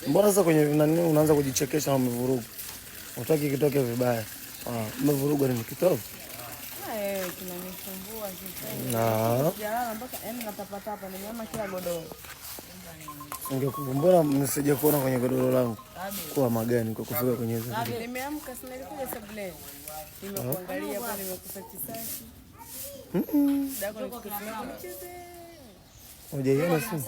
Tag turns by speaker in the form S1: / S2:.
S1: Mbona sasa kwenye nani unaanza kujichekesha na umevuruga? Unataka kitoke vibaya. Umevuruga ni kitovu?
S2: Kinanisumbua sasa. Jalala mpaka natapata hapa nimeama kila godoro.
S1: Mbona msije kuona kwenye godoro langu? Kwa magani kwa kufika kwenye hizo.
S2: Nimeamka sina nilikuja sebuleni. Nimekuangalia hapa nimekufa kisasi. Dako nikusimama nicheze.
S1: Hujaiona simu?